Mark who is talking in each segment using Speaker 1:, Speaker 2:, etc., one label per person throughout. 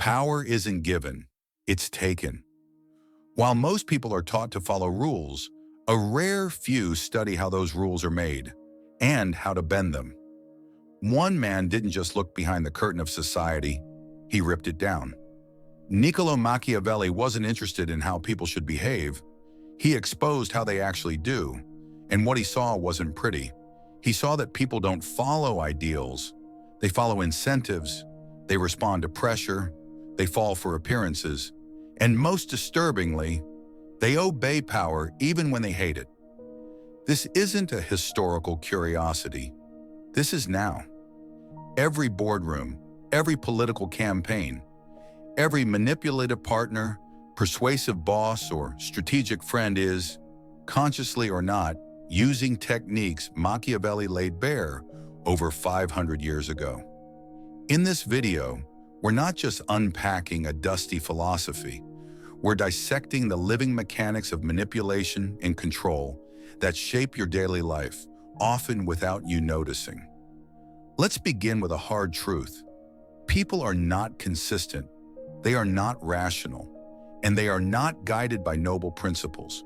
Speaker 1: Power isn't given, it's taken. While most people are taught to follow rules, a rare few study how those rules are made and how to bend them. One man didn't just look behind the curtain of society, he ripped it down. Niccolò Machiavelli wasn't interested in how people should behave. He exposed how they actually do, and what he saw wasn't pretty. He saw that people don't follow ideals. They follow incentives, they respond to pressure, they fall for appearances, and most disturbingly, they obey power even when they hate it. This isn't a historical curiosity. This is now. Every boardroom, every political campaign, every manipulative partner, persuasive boss, or strategic friend is, consciously or not, using techniques Machiavelli laid bare over 500 years ago. In this video, we're not just unpacking a dusty philosophy. We're dissecting the living mechanics of manipulation and control that shape your daily life, often without you noticing. Let's begin with a hard truth. People are not consistent, they are not rational, and they are not guided by noble principles.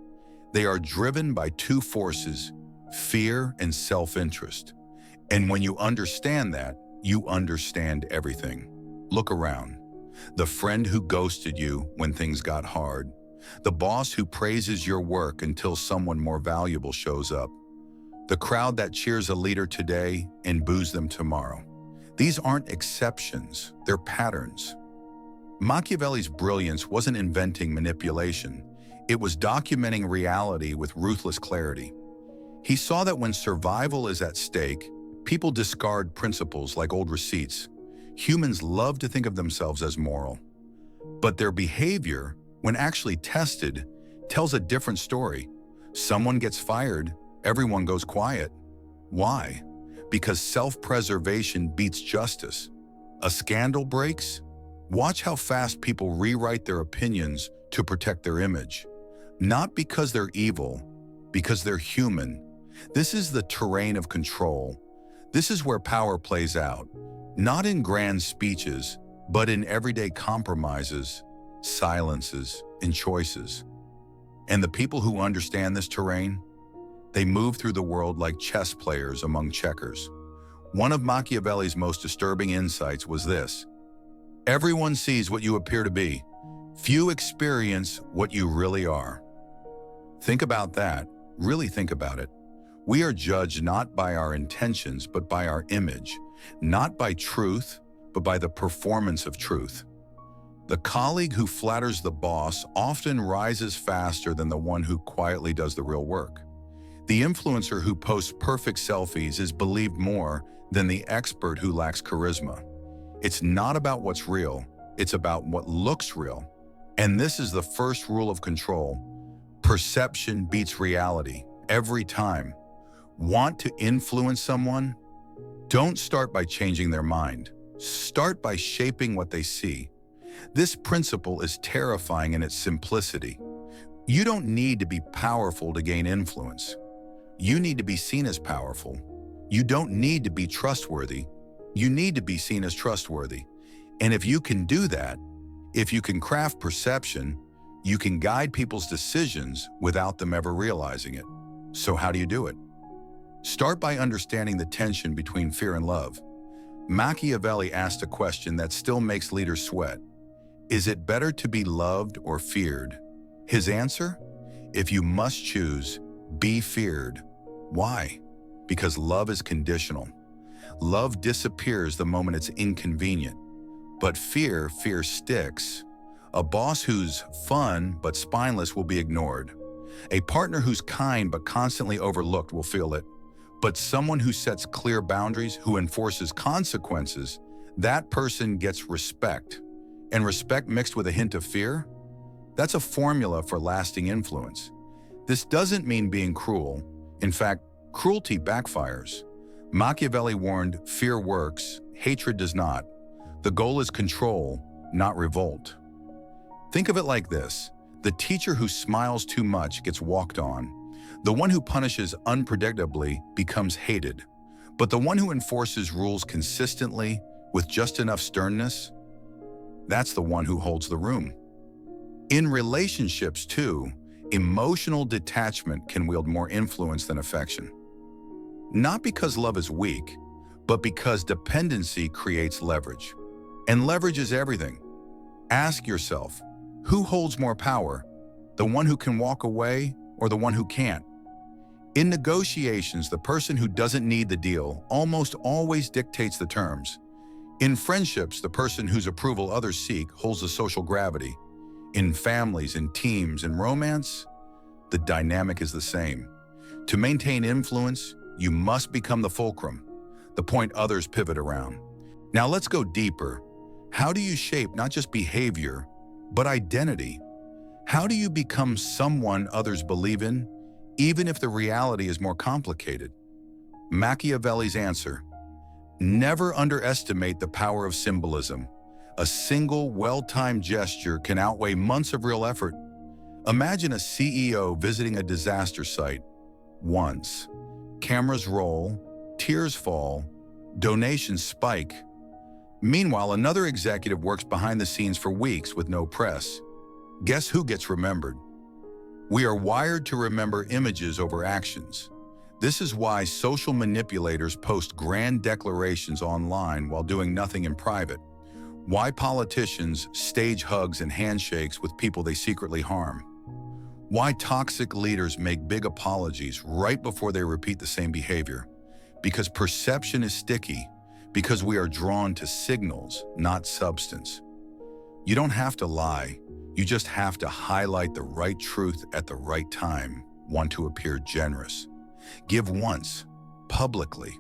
Speaker 1: They are driven by two forces, fear and self-interest. And when you understand that, you understand everything. Look around. The friend who ghosted you when things got hard. The boss who praises your work until someone more valuable shows up. The crowd that cheers a leader today and boos them tomorrow. These aren't exceptions, they're patterns. Machiavelli's brilliance wasn't inventing manipulation. It was documenting reality with ruthless clarity. He saw that when survival is at stake, people discard principles like old receipts. Humans love to think of themselves as moral. But their behavior, when actually tested, tells a different story. Someone gets fired, everyone goes quiet. Why? Because self-preservation beats justice. A scandal breaks? Watch how fast people rewrite their opinions to protect their image. Not because they're evil, because they're human. This is the terrain of control. This is where power plays out. Not in grand speeches, but in everyday compromises, silences, and choices. And the people who understand this terrain, they move through the world like chess players among checkers. One of Machiavelli's most disturbing insights was this: everyone sees what you appear to be. Few experience what you really are. Think about that. Really think about it. We are judged not by our intentions, but by our image. Not by truth, but by the performance of truth. The colleague who flatters the boss often rises faster than the one who quietly does the real work. The influencer who posts perfect selfies is believed more than the expert who lacks charisma. It's not about what's real, it's about what looks real. And this is the first rule of control. Perception beats reality, every time. Want to influence someone? Don't start by changing their mind. Start by shaping what they see. This principle is terrifying in its simplicity. You don't need to be powerful to gain influence. You need to be seen as powerful. You don't need to be trustworthy. You need to be seen as trustworthy. And if you can do that, if you can craft perception, you can guide people's decisions without them ever realizing it. So how do you do it? Start by understanding the tension between fear and love. Machiavelli asked a question that still makes leaders sweat. Is it better to be loved or feared? His answer? If you must choose, be feared. Why? Because love is conditional. Love disappears the moment it's inconvenient. But fear sticks. A boss who's fun but spineless will be ignored. A partner who's kind but constantly overlooked will feel it. But someone who sets clear boundaries, who enforces consequences, that person gets respect. And respect mixed with a hint of fear? That's a formula for lasting influence. This doesn't mean being cruel. In fact, cruelty backfires. Machiavelli warned, fear works, hatred does not. The goal is control, not revolt. Think of it like this. The teacher who smiles too much gets walked on. The one who punishes unpredictably becomes hated. But the one who enforces rules consistently with just enough sternness, That's the one who holds the room. In relationships, too, emotional detachment can wield more influence than affection. Not because love is weak, but because dependency creates leverage. And leverage is everything. Ask yourself, who holds more power? The one who can walk away or the one who can't? In negotiations, the person who doesn't need the deal almost always dictates the terms. In friendships, the person whose approval others seek holds the social gravity. In families, in teams, in romance, the dynamic is the same. To maintain influence, you must become the fulcrum, the point others pivot around. Now let's go deeper. How do you shape not just behavior, but identity? How do you become someone others believe in, even if the reality is more complicated? Machiavelli's answer: never underestimate the power of symbolism. A single, well-timed gesture can outweigh months of real effort. Imagine a CEO visiting a disaster site. Once, cameras roll, tears fall, donations spike. Meanwhile, another executive works behind the scenes for weeks with no press. Guess who gets remembered? We are wired to remember images over actions. This is why social manipulators post grand declarations online while doing nothing in private. Why politicians stage hugs and handshakes with people they secretly harm. Why toxic leaders make big apologies right before they repeat the same behavior. Because perception is sticky. Because we are drawn to signals, not substance. You don't have to lie. You just have to highlight the right truth at the right time. Want to appear generous. Give once, publicly.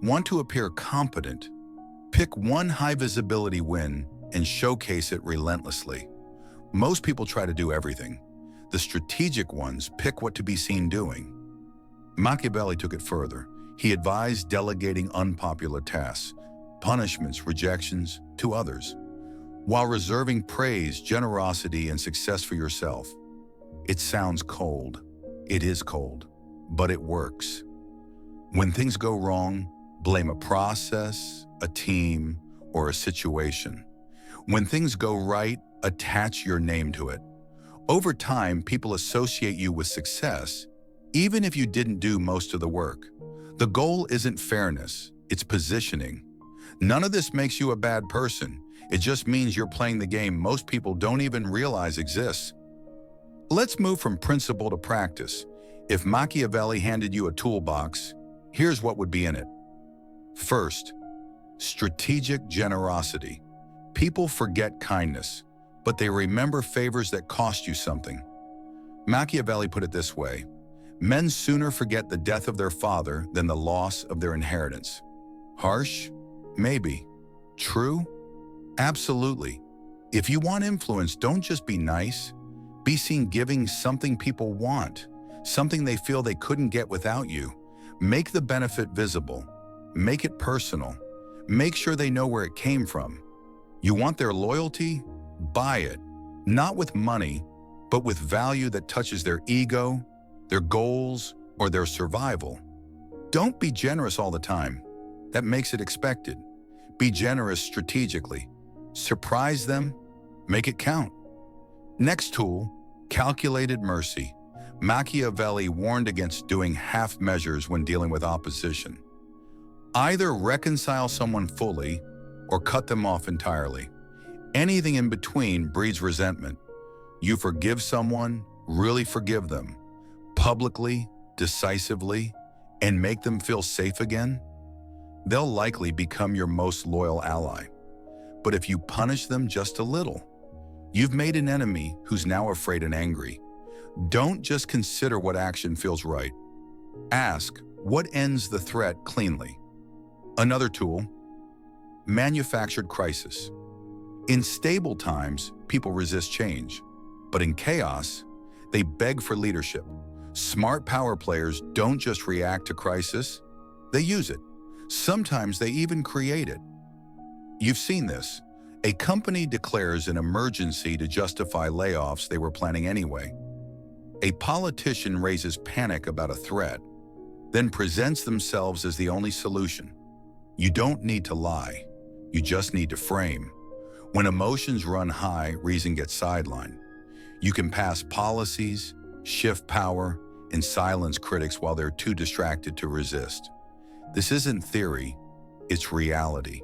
Speaker 1: Want to appear competent. Pick one high-visibility win and showcase it relentlessly. Most people try to do everything. The strategic ones pick what to be seen doing. Machiavelli took it further. He advised delegating unpopular tasks, punishments, rejections to others, while reserving praise, generosity, and success for yourself. It sounds cold. It is cold, but it works. When things go wrong, blame a process, a team, or a situation. When things go right, attach your name to it. Over time, people associate you with success, even if you didn't do most of the work. The goal isn't fairness, it's positioning. None of this makes you a bad person. It just means you're playing the game most people don't even realize exists. Let's move from principle to practice. If Machiavelli handed you a toolbox, here's what would be in it. First, strategic generosity. People forget kindness, but they remember favors that cost you something. Machiavelli put it this way: men sooner forget the death of their father than the loss of their inheritance. Harsh? Maybe. True? Absolutely. If you want influence, don't just be nice. Be seen giving something people want, something they feel they couldn't get without you. Make the benefit visible. Make it personal. Make sure they know where it came from. You want their loyalty? Buy it. Not with money, but with value that touches their ego, their goals, or their survival. Don't be generous all the time. That makes it expected. Be generous strategically. Surprise them. Make it count. Next tool, calculated mercy. Machiavelli warned against doing half measures when dealing with opposition. Either reconcile someone fully or cut them off entirely. Anything in between breeds resentment. You forgive someone, really forgive them, publicly, decisively, and make them feel safe again, they'll likely become your most loyal ally. But if you punish them just a little, you've made an enemy who's now afraid and angry. Don't just consider what action feels right. Ask, what ends the threat cleanly? Another tool, manufactured crisis. In stable times, people resist change. But in chaos, they beg for leadership. Smart power players don't just react to crisis, they use it. Sometimes they even create it. You've seen this. A company declares an emergency to justify layoffs they were planning anyway. A politician raises panic about a threat, then presents themselves as the only solution. You don't need to lie. You just need to frame. When emotions run high, reason gets sidelined. You can pass policies, shift power, and silence critics while they're too distracted to resist. This isn't theory, it's reality.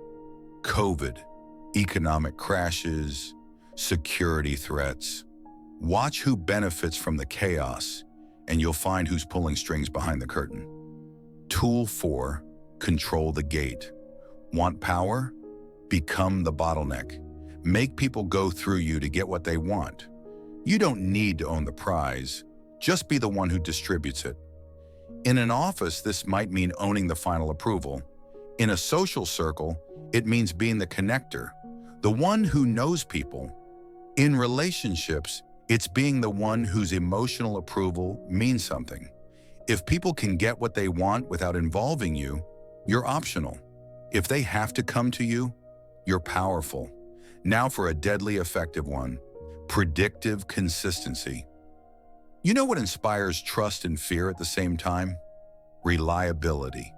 Speaker 1: COVID, economic crashes, security threats. Watch who benefits from the chaos, and you'll find who's pulling strings behind the curtain. Tool 4, control the gate. Want power? Become the bottleneck. Make people go through you to get what they want. You don't need to own the prize, just be the one who distributes it. In an office, this might mean owning the final approval. In a social circle, it means being the connector, the one who knows people. In relationships, it's being the one whose emotional approval means something. If people can get what they want without involving you, you're optional. If they have to come to you, you're powerful. Now for a deadly effective one, predictive consistency. You know what inspires trust and fear at the same time? Reliability.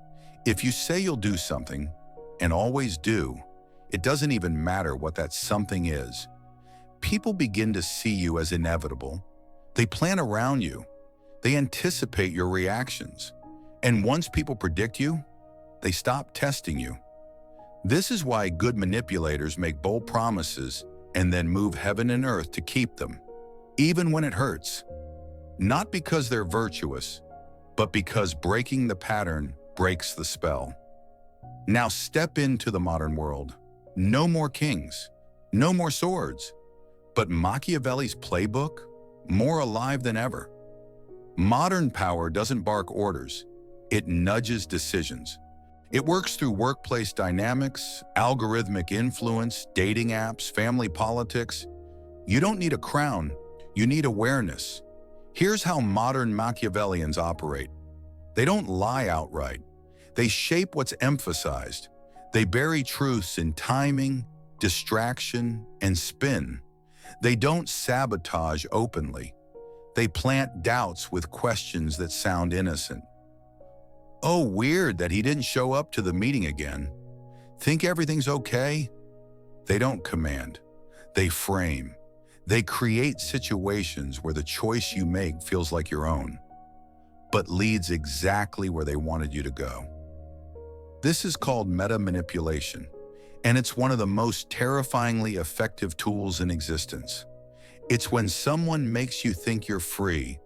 Speaker 1: If you say you'll do something, and always do, it doesn't even matter what that something is. People begin to see you as inevitable. They plan around you. They anticipate your reactions. And once people predict you, they stop testing you. This is why good manipulators make bold promises and then move heaven and earth to keep them, even when it hurts. Not because they're virtuous, but because breaking the pattern breaks the spell. Now step into the modern world. No more kings, no more swords, but Machiavelli's playbook, more alive than ever. Modern power doesn't bark orders, it nudges decisions. It works through workplace dynamics, algorithmic influence, dating apps, family politics. You don't need a crown, you need awareness. Here's how modern Machiavellians operate. They don't lie outright. They shape what's emphasized. They bury truths in timing, distraction, and spin. They don't sabotage openly. They plant doubts with questions that sound innocent. Oh, weird that he didn't show up to the meeting again. Think everything's okay? They don't command. They frame. They create situations where the choice you make feels like your own, but leads exactly where they wanted you to go. This is called meta-manipulation, and it's one of the most terrifyingly effective tools in existence. It's when someone makes you think you're free,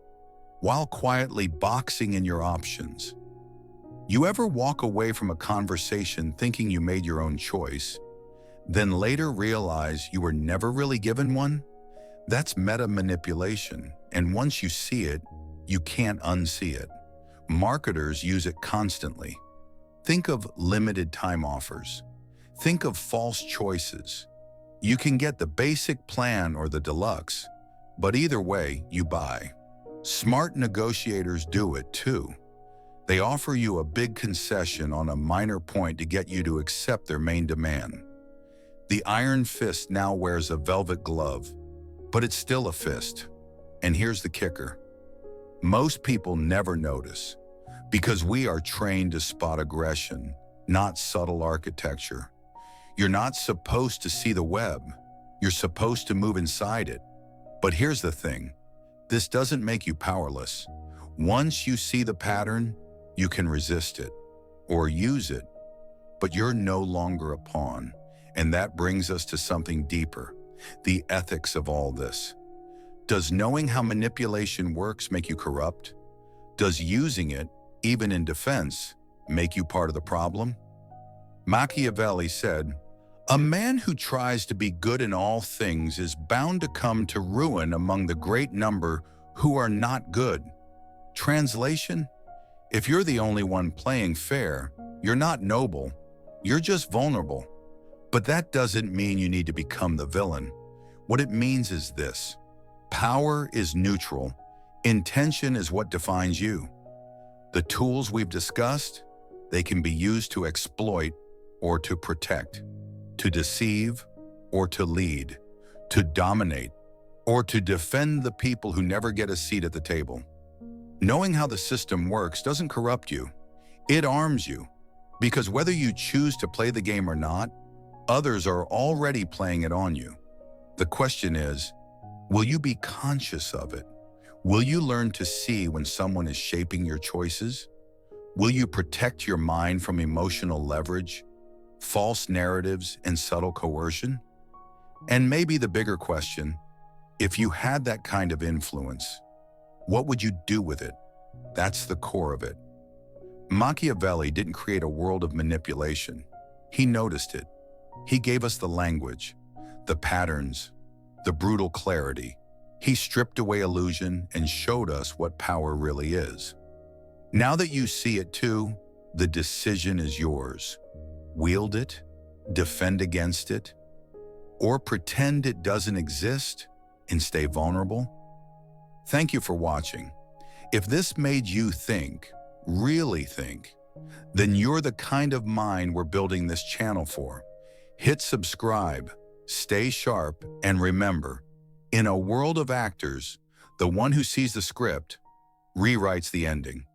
Speaker 1: while quietly boxing in your options. You ever walk away from a conversation thinking you made your own choice, then later realize you were never really given one? That's meta-manipulation, and once you see it, you can't unsee it. Marketers use it constantly. Think of limited time offers. Think of false choices. You can get the basic plan or the deluxe, but either way, you buy. Smart negotiators do it too. They offer you a big concession on a minor point to get you to accept their main demand. The iron fist now wears a velvet glove, but it's still a fist. And here's the kicker. Most people never notice, because we are trained to spot aggression, not subtle architecture. You're not supposed to see the web. You're supposed to move inside it. But here's the thing. This doesn't make you powerless. Once you see the pattern, you can resist it or use it, but you're no longer a pawn. And that brings us to something deeper, the ethics of all this. Does knowing how manipulation works make you corrupt? Does using it, even in defense, make you part of the problem? Machiavelli said, "A man who tries to be good in all things is bound to come to ruin among the great number who are not good." Translation? If you're the only one playing fair, you're not noble, you're just vulnerable. But that doesn't mean you need to become the villain. What it means is this: power is neutral, intention is what defines you. The tools we've discussed, they can be used to exploit or to protect, to deceive or to lead, to dominate or to defend the people who never get a seat at the table. Knowing how the system works doesn't corrupt you, it arms you, because whether you choose to play the game or not, Others are already playing it on you. The question is, will you be conscious of it? Will you learn to see when someone is shaping your choices? Will you protect your mind from emotional leverage, false narratives, and subtle coercion? And maybe the bigger question, if you had that kind of influence, what would you do with it? That's the core of it. Machiavelli didn't create a world of manipulation. He noticed it. He gave us the language, the patterns, the brutal clarity. He stripped away illusion and showed us what power really is. Now that you see it too, the decision is yours. Wield it, defend against it, or pretend it doesn't exist and stay vulnerable. Thank you for watching. If this made you think, really think, then you're the kind of mind we're building this channel for. Hit subscribe, stay sharp, and remember, in a world of actors, the one who sees the script rewrites the ending.